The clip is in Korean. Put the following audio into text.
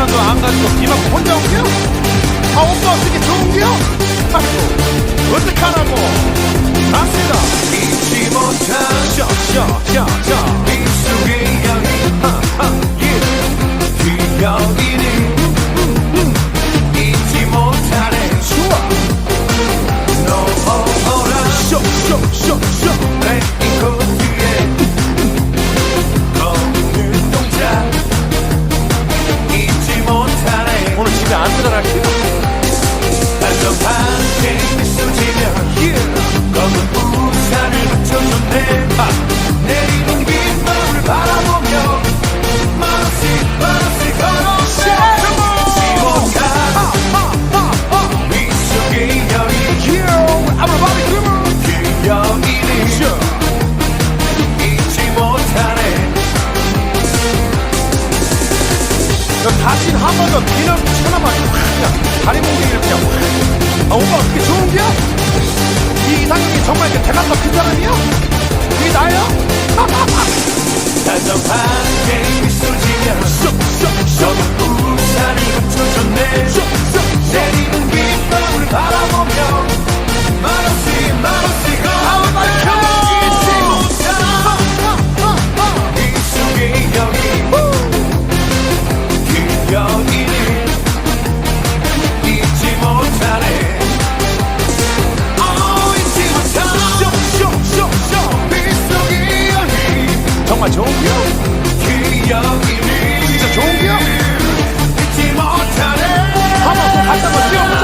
하나도 안 가지고 비만 혼자 온겨? 아 오빠 어떻게 좋은겨? 아이고 어떡하라고. 맞습니다. 잊지 못한 샤샤샤샤 미숙의 향이 기억이니 잊지 못하네. 좋아 너어라 쇼쇼쇼쇼 내 이곳 뒤에 걷는 동작 잊지 못하네. 오늘 집에 안 들어갈게요. 단정한 게 미소 지면 검은 우산을 붙여줬네. 내리는 빗방울 바라보며 말없이 걸어 잊지 못한 미숙의 여인 기억이니 잊지 못하네. 다신 한 번 더 비늘 쳐나봐요. 그냥 다리 몽둥이를 그냥 아 오빠 어떻게 좋은겨? 이 이상형이 정말 이렇게 대가가 큰 사람이야? 이게 나야? 단정한 게 미소 지면 쏙쏙쏙 우산을 붙여줬네. 내리는 빗방울을 바라보며 말없이 걸어가 잊지 못한 미숙의 여인 기억이니 잊지 못하네. 잊지 못한 쇼쇼쇼쇼 미숙의 여인 정말 좋은겨? 기억이니 진짜 좋은겨? 잊지 못하네. 한번 더 같이 한번 뛰어보자.